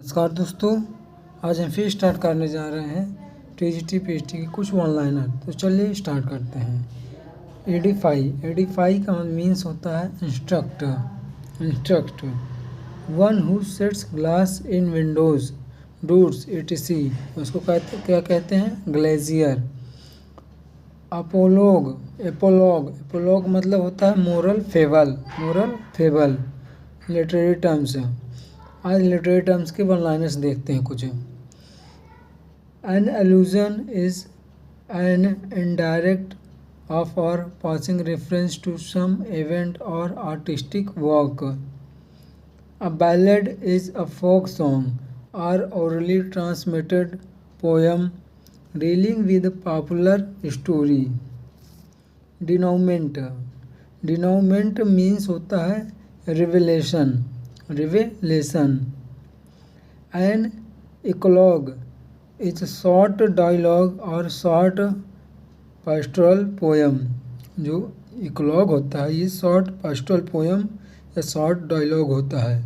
नमस्कार दोस्तों, आज हम फिर स्टार्ट करने जा रहे हैं टीजीटी पीएचडी की कुछ ऑनलाइनर। तो चलिए स्टार्ट करते हैं। एडिफाई का मीन्स होता है instruct one who sets glass in windows doors etc, उसको क्या कहते हैं? ग्लेजियर। एपोलॉग मतलब होता है मोरल फेबल लिटरेरी टर्म्स। आज लिटरेरी टर्म्स के वन लाइनर्स देखते हैं कुछ। An allusion is an indirect of और passing reference to some event और artistic work. A ballad is a folk song और orally transmitted poem dealing with popular story. Denouement means होता है revelation. N इकोलॉग is short dialogue और short pastoral poem. जो इकोलॉग होता है ये शॉर्ट पास्टोरल पोएम या शॉर्ट डायलॉग होता है।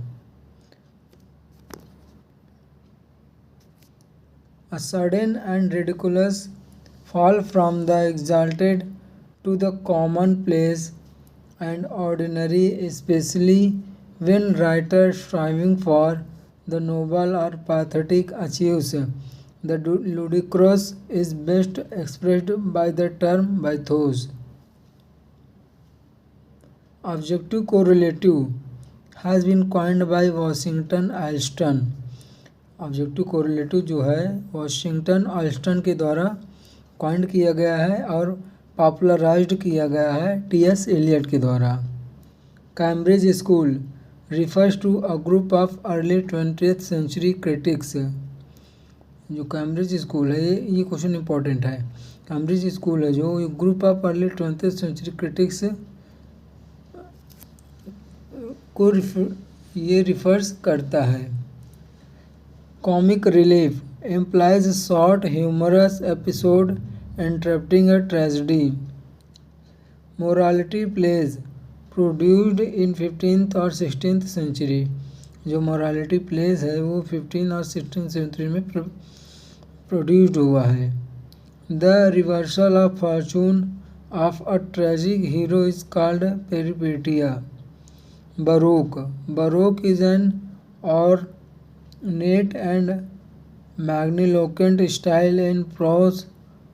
A sudden and ridiculous fall from the exalted to the commonplace and ordinary, especially when writer striving for the noble or pathetic achieves the ludicrous, is best expressed by the term bathos. Objective correlative has been coined by Washington Allston. Objective correlative जो है Washington अल्स्टन के द्वारा coined किया गया है और popularised किया गया है टीएस एलियट के द्वारा। Cambridge school refers to a group of early 20th century critics. जो कैम्ब्रिज स्कूल है ये क्वेश्चन इंपॉर्टेंट है। कैम्ब्रिज स्कूल है जो group of early 20th century critics को ये रिफर्स करता है। Comic relief implies a short, humorous episode interrupting a tragedy. Morality plays produced in 15th और 16th century। जो morality plays है वो 15th और 16th century में प्रोड्यूस्ड हुआ है। The reversal of fortune of a tragic hero is called peripeteia. Baroque is an ornate and magniloquent style in prose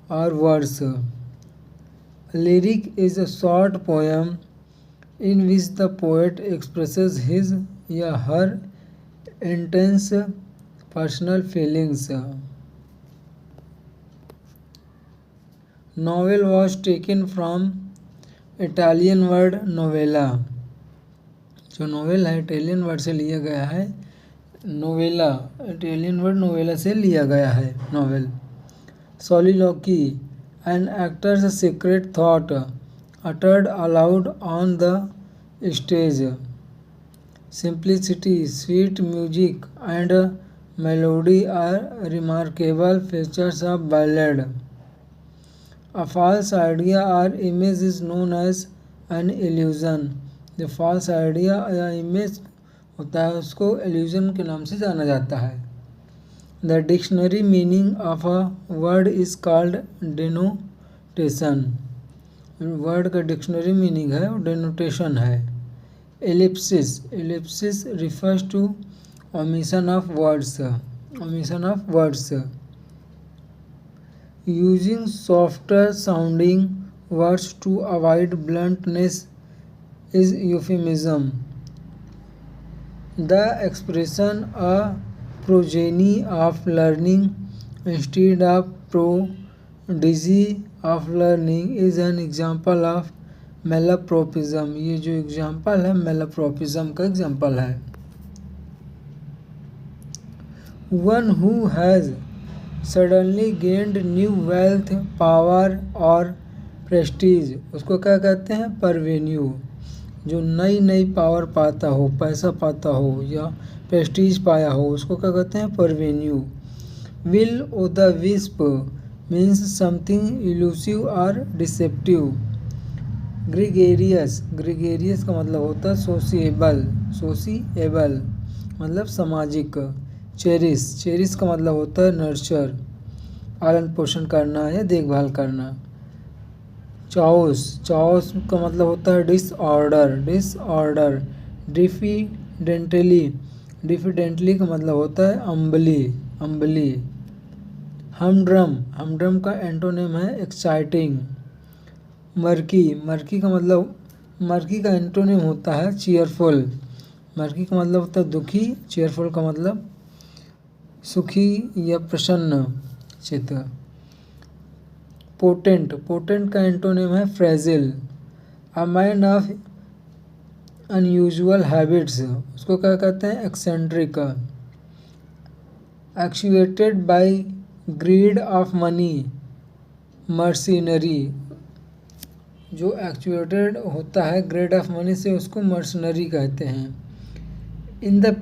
or verse. Lyric is a short poem in which the poet expresses his or her intense personal feelings. Novel was taken from Italian word novella. जो novel है Italian word से लिया गया है। Novella Italian word novella से लिया गया है novel. Soliloquy an actor's secret thought uttered aloud on the stage. Simplicity sweet music and melody are remarkable features of ballad. A false idea और image is known as an illusion. जो false idea या image होता है उसको एल्यूजन के नाम से जाना जाता है। The dictionary meaning of a word is called denotation. Word का डिक्शनरी मीनिंग है और डेनोटेशन है। Ellipsis refers to omission of words. Using softer sounding words to avoid bluntness is euphemism. The expression a progeny of learning instead of prodigy of learning is an example of malapropism. ये जो example है malapropism का example है। One who has suddenly gained new wealth, power or prestige उसको क्या कहते हैं? परवेन्यू। जो नई पावर पाता हो, पैसा पाता हो या प्रेस्टीज पाया हो उसको क्या कहते हैं? Parvenu. Will o' the wisp means something elusive और डिसेप्टिव। ग्रेगेरियस का मतलब होता है सोशिएबल मतलब सामाजिक। चेरिश का मतलब होता है नर्चर, पालन पोषण करना या देखभाल करना। चाओस का मतलब होता है डिसऑर्डर। डिफिडेंटली का मतलब होता है अम्बली। हमड्रम का एंटोनिम है एक्साइटिंग। मर्की का एंटोनिम होता है चीयरफुल। मर्की का मतलब होता है दुखी, चीयरफुल का मतलब सुखी या प्रसन्न चित्त। पोटेंट का एंटोनिम है fragile. A man of unusual habits, उसको क्या कहते हैं eccentric. Actuated by greed of money, mercenary. जो एक्चुएटेड होता है ग्रेड ऑफ मनी से उसको मर्सनरी कहते हैं। इन द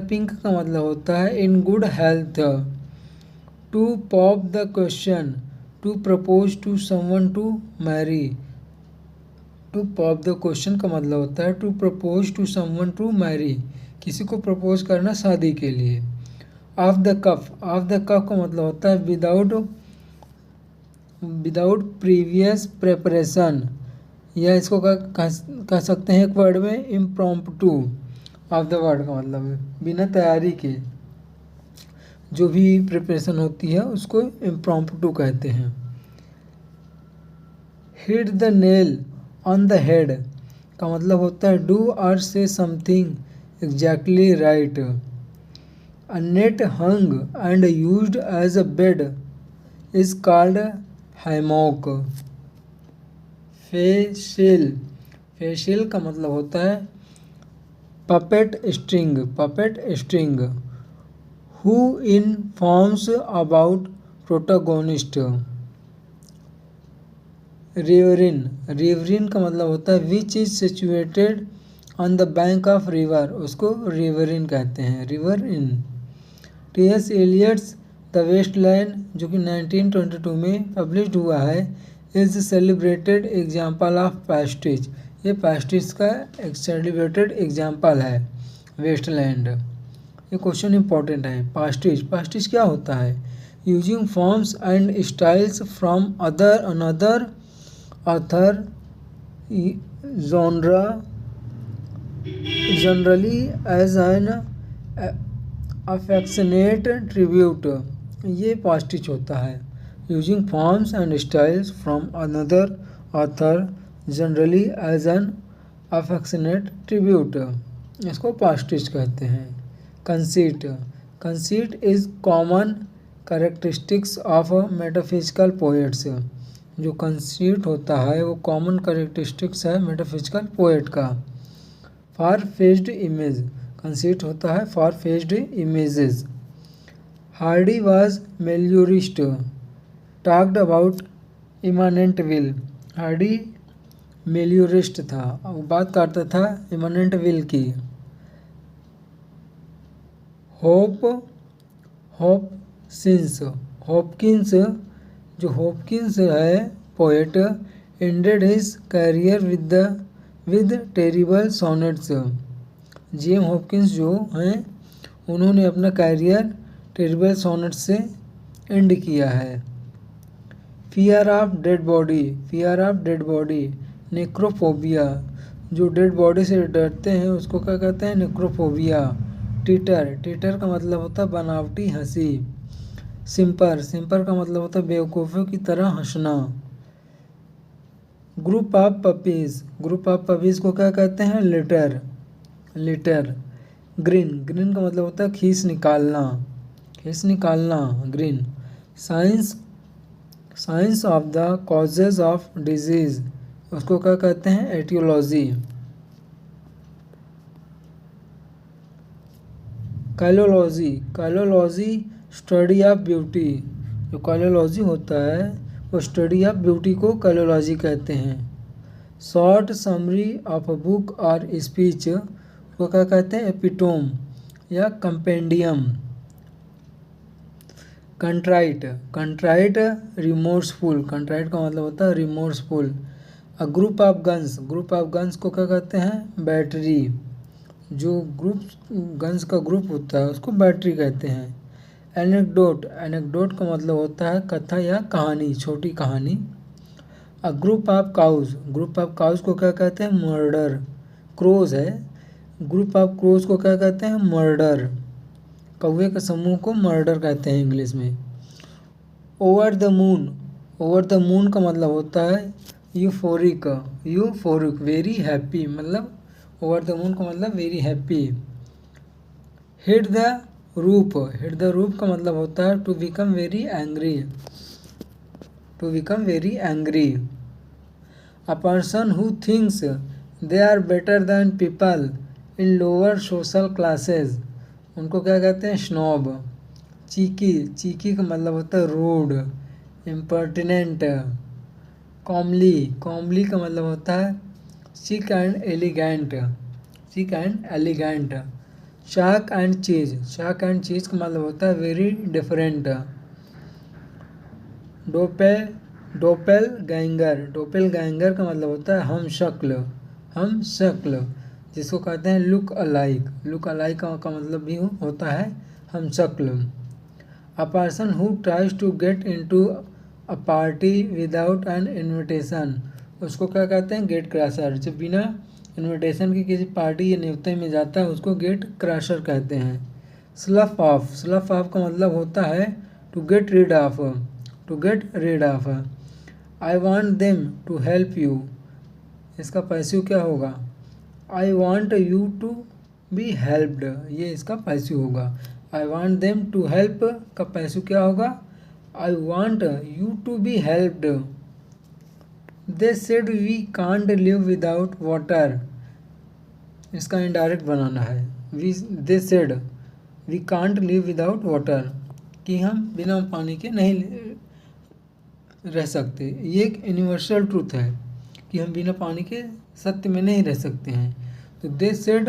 पिंक का मतलब होता है in good health. To pop the question, to propose to someone to marry. To pop the question का मतलब होता है to propose to someone to marry, किसी को प्रपोज करना शादी के लिए। ऑफ द कफ का मतलब होता है विदाउट प्रीवियस प्रेपरेशन, या इसको कह सकते हैं एक वर्ड में इम्प्रॉम्प्टू। ऑफ द वर्ड का मतलब है बिना तैयारी के जो भी प्रिपरेशन होती है उसको इम्प्रॉम्प्टू कहते हैं। Hit the nail on the head का मतलब होता है डू और say something exactly right. A net hung and used as a bed is called hammock. Facial का मतलब होता है puppet string. Who informs about protagonist. Riverine का मतलब होता है which is situated on the bank of river, उसको riverine कहते हैं, river in. T S. Eliot's the Waste Land जो कि 1922 में पब्लिश हुआ है, is celebrated example of pastiche. ये पैस्टिज का एक सेलिब्रेटेड एग्जाम्पल है वेस्टलैंड। ये क्वेश्चन इंपॉर्टेंट है। पास्टिज क्या होता है? Using forms and styles from another author generally as an affectionate tribute. ये पास्टिज होता है। Using forms and styles from another author generally as an affectionate tribute, इसको पास्टिज कहते हैं। Conceit is common characteristics of metaphysical poets. जो conceit होता है वो कॉमन कैरेक्टरिस्टिक्स है मेटाफिजिकल पोएट का। फार-फेच्ड इमेज, कंसीट होता है far-fetched images. Hardy was meliorist, talked about immanent will. Hardy meliorist था, वो बात करता था इमानेंट विल की। हॉपकिंस है poet, ended his career with terrible sonnets. Jem Hopkins जो हैं उन्होंने अपना कैरियर टेरिबल सोनेट्स से एंड किया है। Fear of dead body, necrophobia. जो डेड बॉडी से डरते हैं उसको क्या कहते हैं? नेक्रोफोबिया। टीटर का मतलब होता है बनावटी हंसी। सिंपर का मतलब होता है बेवकूफ़ों की तरह हंसना। ग्रुप ऑफ पपीज़ को क्या कहते हैं? लिटर। ग्रीन का मतलब होता है खीस निकालना grin. Science of the causes of disease, उसको क्या कहते हैं? Aetiology. Calology study of beauty. जो कैलोलॉजी होता है वो स्टडी ऑफ ब्यूटी को कैलोलॉजी कहते हैं। Short summary of a book और स्पीच को क्या कहते हैं? एपिटोम या कंपेंडियम। कंट्राइट रिमोर्सफुल, कंट्राइट का मतलब होता है remorseful. A group of guns को क्या कहते हैं? बैटरी। जो ग्रुप गन्स का ग्रुप होता है उसको बैटरी कहते हैं। एनेक्डोट, एनेक्डोट का मतलब होता है कथा या कहानी, छोटी कहानी। अ group of cows, group of cows को क्या कहते हैं? मर्डर। क्रोज है, ग्रुप ऑफ क्रोज को क्या कहते हैं? मर्डर। कौवे के समूह को मर्डर कहते हैं इंग्लिश में। Over the moon, over the moon का मतलब होता है यूफोरिक, यूफोरिक वेरी हैप्पी, मतलब ओवर द मून का मतलब very happy. Hit the roof, hit the roof का मतलब होता है to become very angry, to become very angry. A person who thinks they are better than people in lower social classes, उनको क्या कहते हैं? स्नॉब। चीकी, चीकी का मतलब होता है रूड, इम्पर्टिनेंट। कॉमली, कॉमली का मतलब होता है चिक एंड एलिगेंट, चिक एंड एलिगेंट। शाक एंड चीज, शाक एंड चीज का मतलब होता है वेरी डिफरेंट। डोपेल गैंगर, डोपेल गैंगर का मतलब होता है हम शक्ल, हम शक्ल, जिसको कहते हैं लुक अलाइक, लुक अलाइक का मतलब भी होता है हम शक्ल। A person who tries to get into a party without an invitation, उसको क्या कहते हैं? Gatecrasher. जो बिना इन्विटेशन के किसी पार्टी या न्योते में जाता है उसको गेट क्रैशर कहते हैं। स्लफ ऑफ, स्लफ ऑफ का मतलब होता है to get rid of, to get rid of. I want them to help you, इसका पैसिव क्या होगा? I want you to be helped, ये इसका पैसिव होगा। I want them to help का पैसिव क्या होगा? I want you to be helped. They said we can't live without water, इसका इनडायरेक्ट बनाना है। We, they said we can't live without water, कि हम बिना पानी के नहीं रह सकते। ये एक यूनिवर्सल ट्रूथ है कि हम बिना पानी के सत्य में नहीं रह सकते हैं। तो they said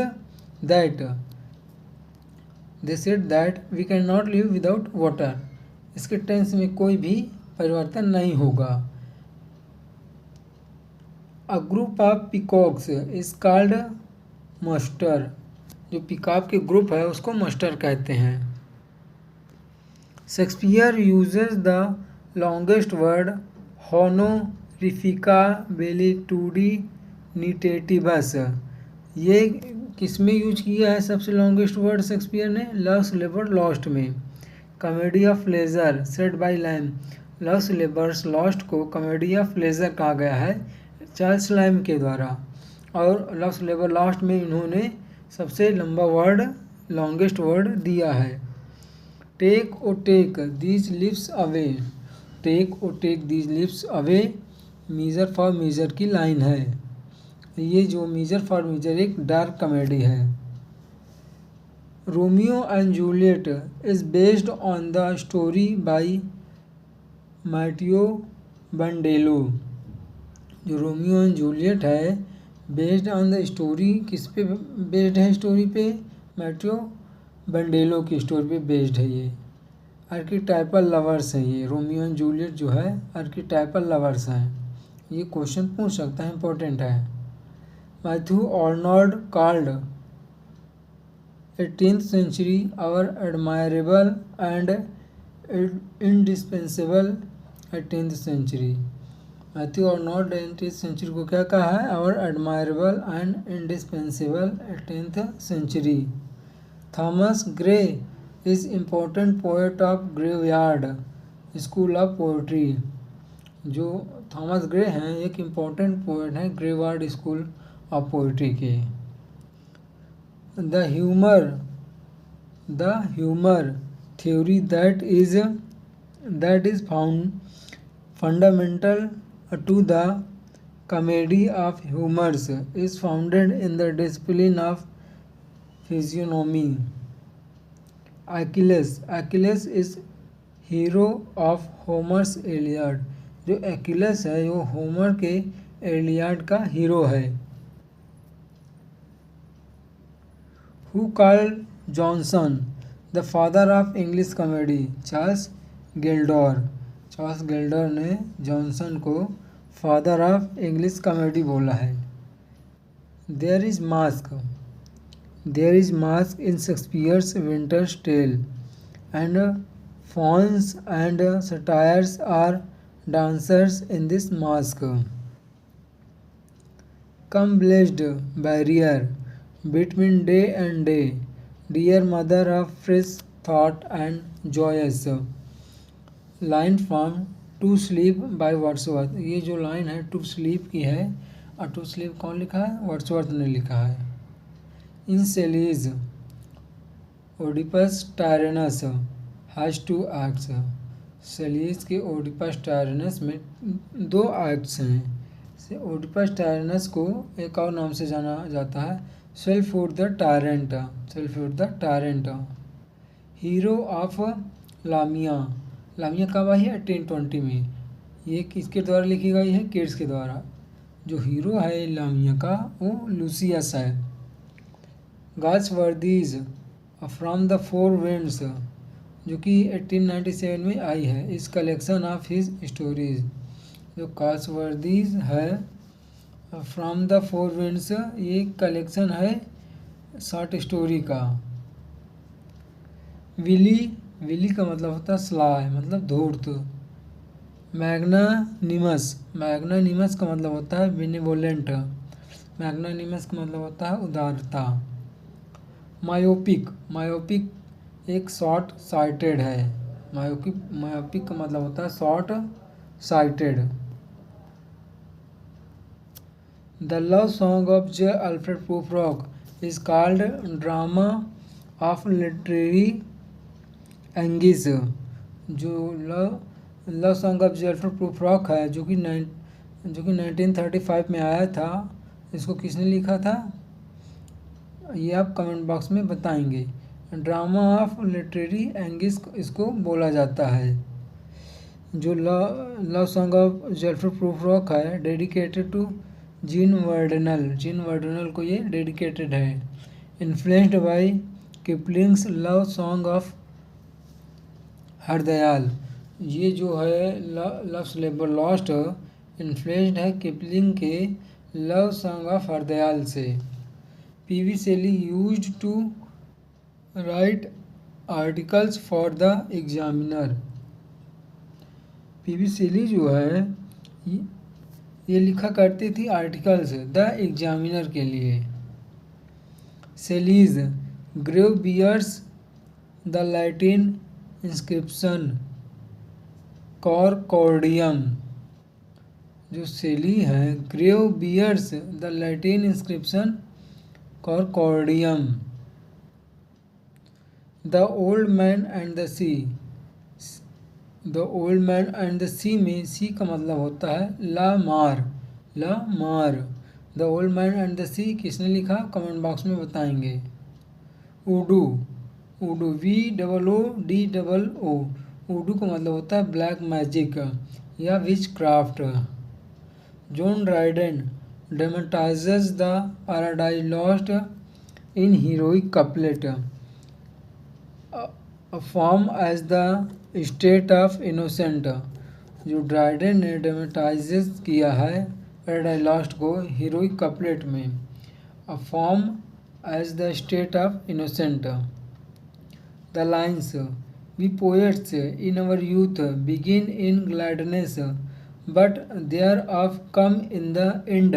that we can not live without water, इसके टेंस में कोई भी परिवर्तन नहीं होगा। A group of peacocks is called muster, जो पिकॉक के ग्रुप है उसको मस्टर कहते हैं। Shakespeare uses the longest word honorificabilitudinitatibus, ये किस में यूज किया है सबसे लॉन्गेस्ट वर्ड शेक्सपियर ने? लव्स लेबर लॉस्ट में। Comedy of leisure said by Lamb, Love's labour's lost को कॉमेडी ऑफ लेजर कहा गया है चार्ल्स लैम के द्वारा, और लव्स लेबर लॉस्ट में इन्होंने सबसे लंबा वर्ड, लॉन्गेस्ट वर्ड दिया है। Take O take these lips away, take O take these lips away measure for measure की लाइन है। ये जो मीजर फॉर मीजर एक डार्क कॉमेडी है। Romeo and Juliet is based on the story by Matteo Bandello, जो Romeo and Juliet है based on the story, किस पे बेस्ड है? स्टोरी पे मैटियो बंडेलो की स्टोरी पे बेस्ड है। ये आर्किटाइपल लवर्स है, ये रोमियो एंड जूलियट जो है आर्किटाइपल लवर्स हैं। ये क्वेश्चन पूछ सकता है, इंपॉर्टेंट है। Matthew Arnold called 18th century our admirable and indispensable 18th century। Matthew Arnold 18th century को क्या कहा है? our admirable and indispensable 18th century। Thomas Gray is important poet of graveyard school of poetry, जो Thomas Gray हैं एक important poet हैं graveyard school of poetry के। The humor theory that is fundamental to the comedy of humors is founded in the discipline of physiognomy। Achilles is hero of Homer's Iliad, जो एक्विलस है वो Homer के एलियाड का hero है। Who called Johnson the father of English comedy? Charles Gildon, Charles Gildon ने Jonson को father of English comedy बोला है। There is mask, There is mask in Shakespeare's Winter's Tale, and fauns and satyrs are dancers in this mask. Come blessed barrier between day and day, dear mother of fresh thought and joyous. Line from to sleep by Wordsworth. ये जो line है to sleep की है, और to sleep कौन लिखा है? Wordsworth ने लिखा है। इन सेलीज ओडिपस टायरनस हैज़ टू एक्ट्स। सेलीज के ओडिपस टायरनस में दो एक्ट्स हैं। ओडिपस टायरनस को एक और नाम से जाना जाता है, Selfwood the tyrant. Selfwood the tyrant. Hero of Lamia. Lamia कब आई है? 1820 में। ये किसके द्वारा लिखी गई है? किट्स के द्वारा। जो हीरो है लामिया का वो लूसियस है। God's worthies from the four winds, जो कि 1897 में आई है, इस कलेक्शन ऑफ हिज स्टोरीज। जो कासवर्दीज है फ्रॉम द फोर विंड्स, ये कलेक्शन है शॉर्ट स्टोरी का। विली, विली का मतलब होता है स्लाय, मतलब धूर्त। मैग्नानिमस, मैग्नानिमस का मतलब होता है बेनिवोलेंट। मैग्नानिमस का मतलब होता है उदारता। मायोपिक, मायोपिक एक शॉर्ट साइटेड है। मायोपिक का मतलब होता है short sighted. The love song of J. Alfred Prufrock is called drama of literary anguish. जो love song of J. Alfred Prufrock है, जो कि 1935 में आया था, इसको किसने लिखा था ये आप कमेंट बॉक्स में बताएंगे। ड्रामा ऑफ लिटरेरी एंगिस इसको बोला जाता है। जो love song of J. Alfred Prufrock है, dedicated to Jean Verdenal. Jean Verdenal को ये डेडिकेटेड है। Influenced by Kipling's love song of Hardayal. ये जो है लव्स लेबर लॉस्ट इन्फ्लुएंस्ड है किपलिंग के लव सॉन्ग ऑफ हरदयाल से। P V Shelley used to write articles for the Examiner. P V Shelley जो है ये लिखा करती थी आर्टिकल्स द एग्जामिनर के लिए। Shelley's grave bears the Latin inscription cor cordium. जो सेली है grave bears the Latin inscription cor cordium. The old man and the sea. The old man and the sea में सी का मतलब होता है ला मार, ला मार। The old man and the sea किसने लिखा? कमेंट बॉक्स में बताएंगे। उडू, उडू VOODOO। उडू का मतलब होता है ब्लैक मैजिक या witchcraft. John Dryden dramatises the Paradise Lost in heroic couplet form as the state of innocent. जो ड्राइडेन ने ड्रामेटाइज किया है पैराडाइज लॉस्ट को हीरोइक कपलेट में, a form as the state of innocent. The lines we poets in our youth begin in gladness but thereof come in the end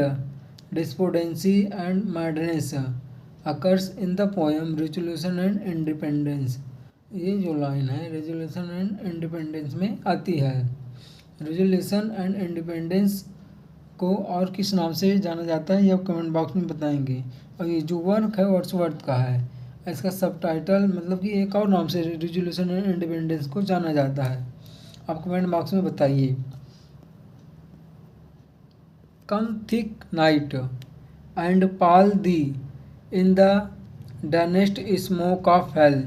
despondency and madness occurs in the poem resolution and independence. ये जो line है resolution and independence में आती है। Resolution and independence को और किस नाम से जाना जाता है ये आप कमेंट बॉक्स में बताएंगे। और ये जो वर्क है वर्ड्सवर्थ का है, इसका सबटाइटल मतलब कि एक और नाम से रेजोल्यूशन एंड इंडिपेंडेंस को जाना जाता है। आप कमेंट बॉक्स में बताइए। Come thick night and pall thee in the dunnest smoke of hell.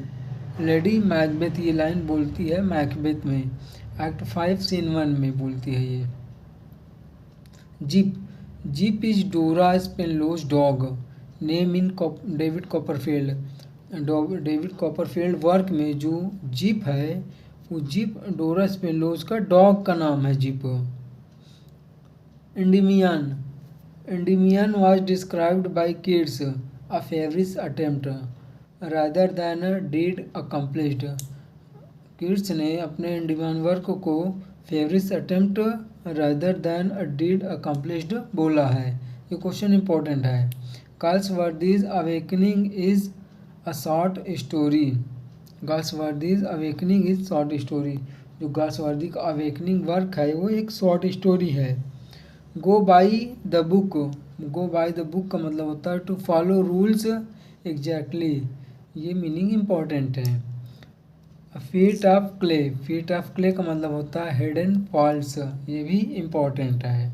Lady Macbeth ये लाइन बोलती है मैकबेथ में, एक्ट 5 सीन 1 में बोलती है ये। Jeep, Jip is Dora Spenlow's dog name in David Copperfield. David Copperfield work में जो जीप है वो जीप डोरा स्पेनलोज का डॉग का नाम है Jip. Endymion, Endymion was described by Keats a feverish attempt rather than a deed accomplished। Keats ने अपने डिमांड वर्क को feverish attempt rather than a deed accomplished बोला है। ये क्वेश्चन इंपॉर्टेंट है। Galsworthy's awakening is a short story. Galsworthy's awakening is short story. जो Galsworthy का awakening work है वो एक शॉर्ट स्टोरी है। Go by the book. Go by the book का मतलब होता है टू फॉलो रूल्स एग्जैक्टली। ये मीनिंग इम्पॉर्टेंट है। Feet of clay. Feet of clay का मतलब होता है हिडन फॉल्स। ये भी इम्पॉर्टेंट है।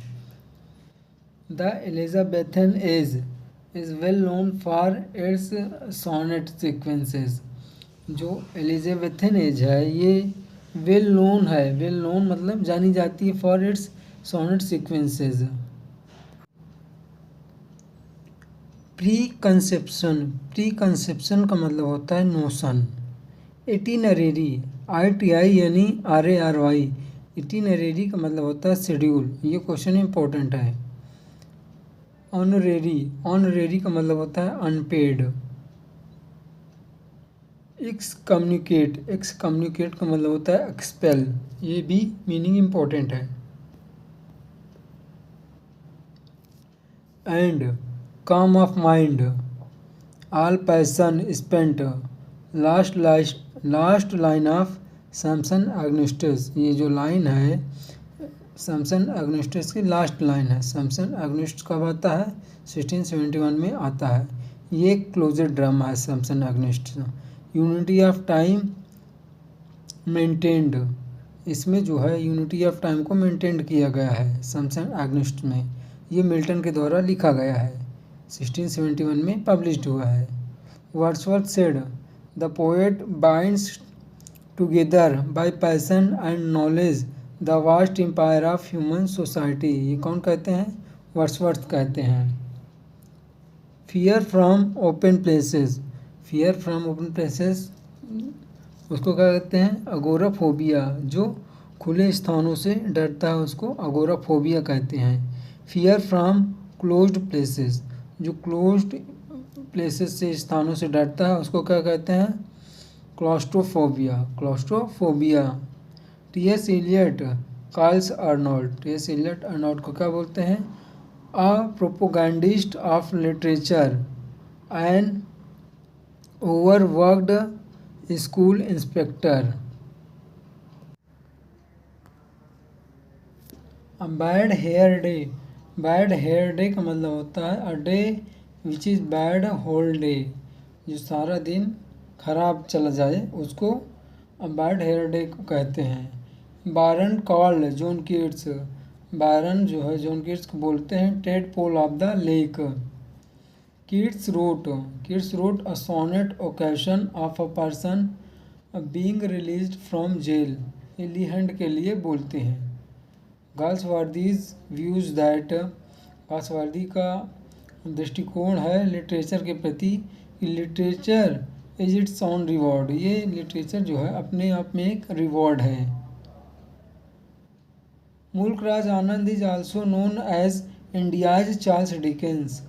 The Elizabethan age is well known for its sonnet sequences. जो एलिजाबेथन एज है ये वेल नोन है। वेल नोन मतलब जानी जाती है for its sonnet sequences. Preconception. Preconception का मतलब होता है नोशन। इटिनरेरी ITINERARY। इटिनरेरी का मतलब होता है शेड्यूल। ये क्वेश्चन इंपॉर्टेंट है। ऑनरेरी। ऑनरेरी का मतलब होता है अनपेड। एक्सकम्युनिकेट। एक्सकम्युनिकेट का मतलब होता है एक्सपेल। ये भी मीनिंग इंपॉर्टेंट है। And calm of mind all passion spent last line of Samson Agonistes. ये जो लाइन है सैमसन एग्नोस्टिस की लास्ट लाइन है। सैमसन एग्नोस्टिस कब आता है? 1671 में आता है। ये क्लोजर ड्रामा है Samson Agonistes. Unity of time maintained. इसमें जो है यूनिटी ऑफ टाइम को मेंटेन किया गया है सैमसन एग्नोस्टिस में। ये मिल्टन के द्वारा लिखा गया है। 1671 में पब्लिश्ड हुआ है। Wordsworth said the poet binds together by passion and knowledge the vast empire of human society. ये कौन कहते हैं? वर्ड्सवर्थ कहते हैं। Fear from open places. Fear from open places उसको क्या कहते हैं? अगोराफोबिया। जो खुले स्थानों से डरता है उसको अगोराफोबिया कहते हैं। Fear from closed places. जो क्लोज्ड प्लेसेस से स्थानों से डरता है उसको क्या कहते हैं? Claustrophobia. Claustrophobia. T.S. Eliot calls Arnold. T.S. Eliot Arnold को क्या बोलते हैं? A propagandist of literature and overworked school inspector. Bad hair day. Bad hair day का मतलब होता है a day which is bad whole day. जो सारा दिन खराब चला जाए उसको बैड हेयर डे को कहते हैं। Byron called John Keats. Byron जो है जॉन कीट्स को बोलते हैं tadpole of the lake. Keats wrote a sonnet occasion of a person being released from jail. ये ली हैंड के लिए बोलते हैं। Galsworthy's views that. गाल्सवर्दी का दृष्टिकोण है लिटरेचर के प्रति कि literature is its own reward. ये लिटरेचर जो है अपने आप में एक रिवॉर्ड है। Mulk Raj Anand is also known as India's Charles Dickens.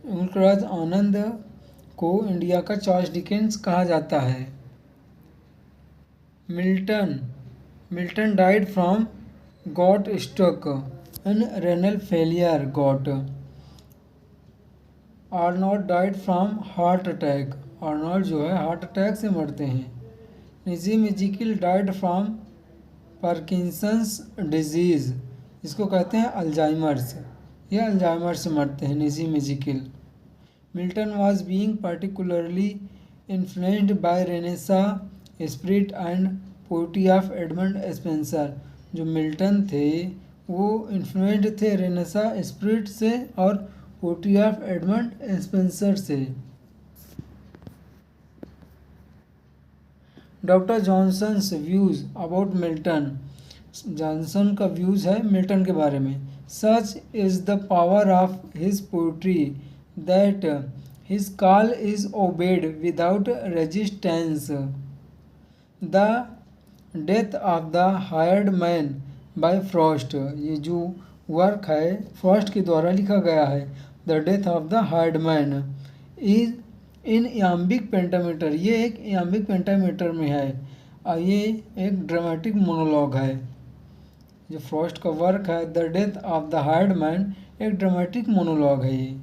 Mulk Raj Anand को इंडिया का चार्ल्स डिकेंस कहा जाता है। Milton died from gout stroke in renal failure gout. Arnold died from heart attack. Arnold जो है हार्ट अटैक से मरते हैं। Nissim Ezekiel died from Parkinson's disease. इसको कहते हैं अल्जाइमर्स। ये अल्जाइमर से मरते हैं Nissim Ezekiel. Milton was being particularly influenced by Renaissance spirit and poetry of Edmund Spenser. जो मिल्टन थे वो इन्फ्लुएंस्ड थे रेनेसा स्पिरिट से और पोइट्री ऑफ एडमंड स्पेंसर से। Doctor Johnson's views about Milton. Johnson का व्यूज़ है मिल्टन के बारे में। Such is the power of his poetry that his call is obeyed without resistance. The death of the hired man by Frost. ये जो work है Frost के द्वारा लिखा गया है। The death of the hired man is in iambic pentameter, ये एक याम्बिक पेंटामीटर में है और ये एक ड्रामेटिक मोनोलॉग है। जो फ्रॉस्ट का वर्क है the death of the hard man, एक ड्रामेटिक मोनोलॉग है ये।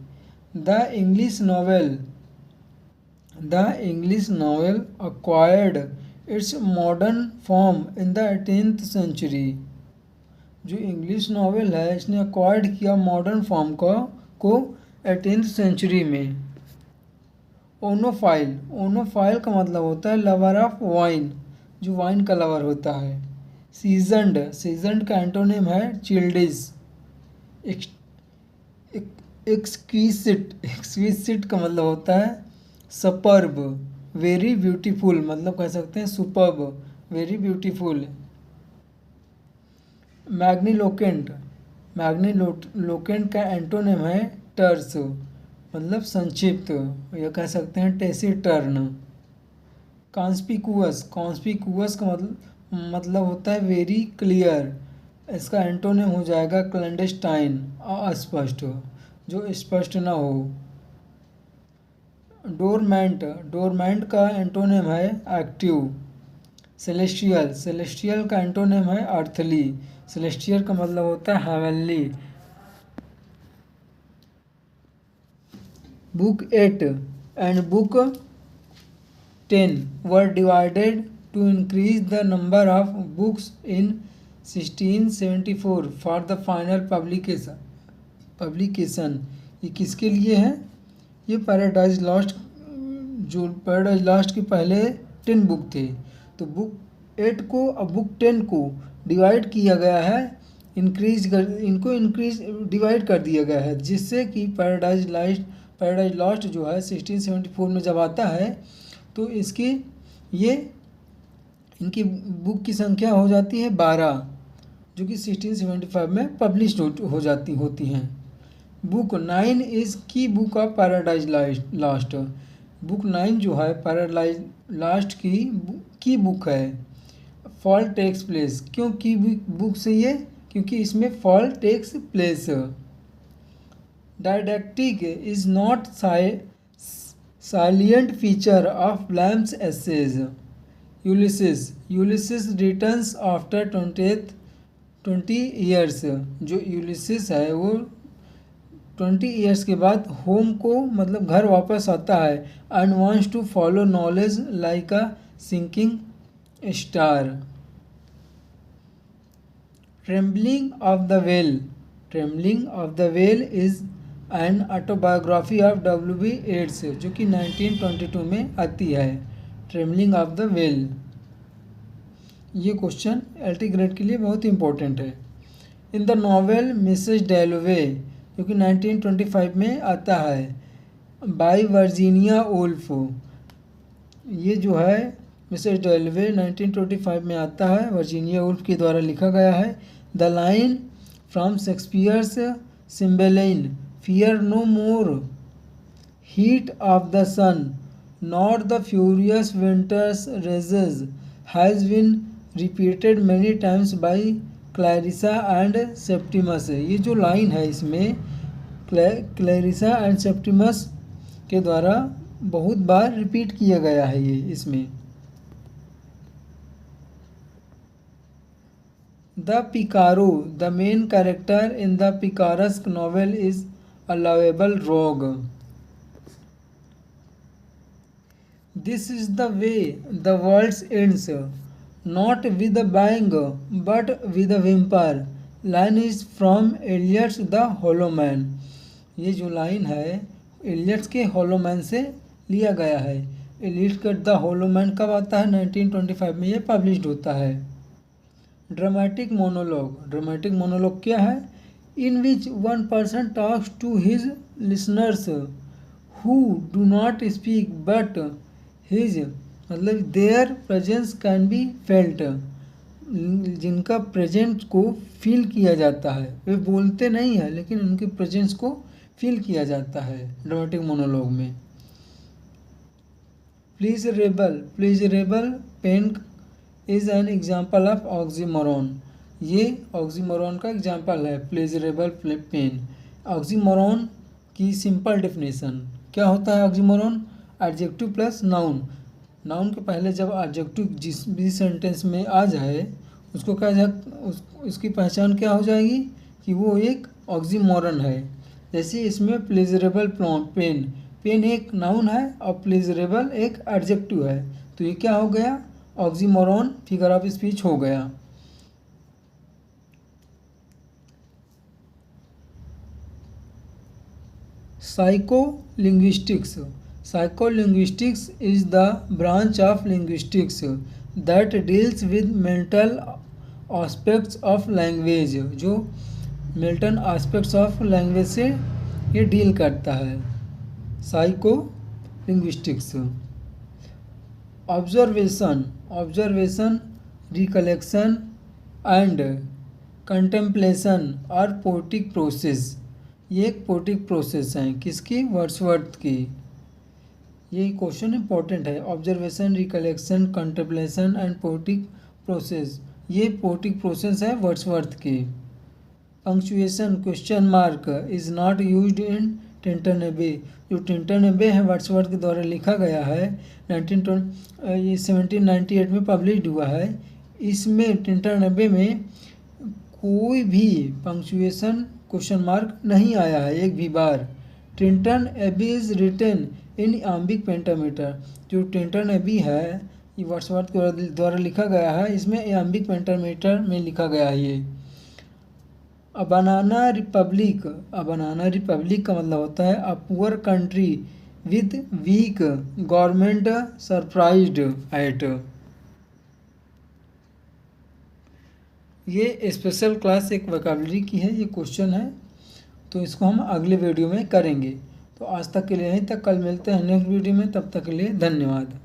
The English novel acquired its modern form in the 18th century, जो इंग्लिश नॉवेल है इसने acquired किया मॉडर्न फॉर्म को 18th सेंचुरी में। ओनोफाइल का मतलब होता है लवर ऑफ वाइन, जो वाइन का लवर होता है। सीजन्ड का एंटोनिम है चिल्डिश। एक्सक्विसिट का मतलब होता है सुपर्ब। वेरी ब्यूटीफुल मतलब कह सकते हैं सुपर्ब, वेरी ब्यूटीफुल। मैग्नीलोकेंट का एंटोनिम है टर्स, मतलब संक्षिप्त, या कह सकते हैं टेसिटर्न। कॉन्स्पिकुअस का मतलब होता है वेरी क्लियर, इसका एंटोनिम हो जाएगा क्लैंडस्टाइन, अस्पष्ट, जो स्पष्ट ना हो। डोरमेंट का एंटोनिम है एक्टिव। सेलेस्टियल का एंटोनिम है अर्थली, सेलेस्टियल का मतलब होता है heavenly. Book 8 and book 10 were divided to increase the number of books in 1674 for the final publication. ये किसके लिए है? ये पैराडाइज लॉस्ट, जो पैराडाइज लॉस्ट के पहले 10 बुक थे, तो बुक 8 को और बुक 10 को डिवाइड किया गया है, इंक्रीज डिवाइड कर दिया गया है, जिससे कि पैराडाइज लॉस्ट जो है 1674 में जब आता है तो इनकी बुक की संख्या हो जाती है 12, जो कि 1675 में पब्लिश होती हैं। Book 9 is key book of Paradise Lost. Book 9 जो है पैराडाइज लॉस्ट की बुक है। फॉल टेक्स प्लेस, क्यों की बुक से ये? क्योंकि इसमें fall takes place. Didactic is not salient feature of Lamb's essays. Ulysses returns after 20 years, जो यूलिसिस है वो 20 ईयर्स के बाद होम को मतलब घर वापस आता है। And wants to follow knowledge like a sinking star. Trembling of the veil is an autobiography of W.B. Yeats, जो कि 1922 में आती है। ट्रेम्बलिंग ऑफ द वेल, ये क्वेश्चन LT ग्रेड के लिए बहुत इंपॉर्टेंट है। In the novel Mrs Dalloway, जो कि 1925 में आता है, बाय वर्जीनिया वुल्फ। ये जो है मिसेस डैलोवे 1925 में आता है, वर्जीनिया वुल्फ के द्वारा लिखा गया है। The line from Shakespeare's Cymbeline, fear no more heat of the sun not the furious winter's rages has been repeated many times by Clarissa and Septimus. ये जो लाइन है इसमें क्लैरिसा एंड सेप्टिमस के द्वारा बहुत बार रिपीट किया गया है ये इसमें। The picaro, the main character in the picaresque novel is a lovable rogue. This is the way the world ends, not with a bang but with a whimper. Line is from Eliot's the hollow men. ये जो line है Eliot's के होलो man से लिया गया है। Eliot's का the hollow man कब आता है? 1925 में ये पब्लिश्ड होता है। ड्रामेटिक मोनोलॉग क्या है? In which one person talks to his listeners who do not speak but his, मतलब their presence can be felt, जिनका प्रेजेंस को फील किया जाता है, वे बोलते नहीं हैं लेकिन उनके प्रेजेंस को फील किया जाता है ड्रामेटिक मोनोलॉग में। Pleasurable pain is an example of oxymoron. ये ऑक्सीमोरॉन का एग्जाम्पल है प्लेजरेबल पेन। ऑक्सीमोरॉन की सिंपल डेफिनेशन क्या होता है oxymoron? Adjective plus noun. Noun के पहले जब एडजेक्टिव जिस भी सेंटेंस में आ जाए उसको उसकी पहचान क्या हो जाएगी कि वो एक ऑक्सीमोरॉन है। जैसे इसमें प्लेजरेबल पेन, पेन एक नाउन है और प्लेजरेबल एक एडजेक्टिव है, तो ये क्या हो गया? ऑक्सीमोरॉन फिगर ऑफ स्पीच हो गया। Psycholinguistics. Psycholinguistics is the branch of linguistics that deals with mental aspects of language, जो मेंटल एस्पेक्ट्स ऑफ लैंग्वेज से ये डील करता है। Psycho linguistics. Observation, recollection and contemplation और पोएटिक प्रोसेस। ये एक पोएटिक प्रोसेस है किसकी? वर्ड्सवर्थ की। ये क्वेश्चन इंपॉर्टेंट है। Observation, recollection, contemplation and poetic process, ये पोएटिक प्रोसेस है वर्ड्सवर्थ की। Punctuation question mark is not used in Tintern एबे। जो टिंटन एबे है वर्ड्सवर्थ के द्वारा लिखा गया है, 1798 में पब्लिश हुआ है। इसमें टिंटन एबे में कोई भी पंक्चुएशन क्वेश्चन मार्क नहीं आया है एक भी बार। टिंटन एबे इज़ रिटन इन इयाम्बिक पेंटामीटर। जो टिंटन एबे है ये वर्ड्सवर्थ के द्वारा लिखा गया है, इसमें इयाम्बिक पेंटामीटर में लिखा गया है ये। अ बनाना रिपब्लिक का मतलब होता है a poor country with weak government surprised at. ये स्पेशल क्लास एक वोकैबुलरी की है, ये क्वेश्चन है, तो इसको हम अगले वीडियो में करेंगे। तो आज तक के लिए यहीं तक, कल मिलते हैं नेक्स्ट वीडियो में, तब तक के लिए धन्यवाद।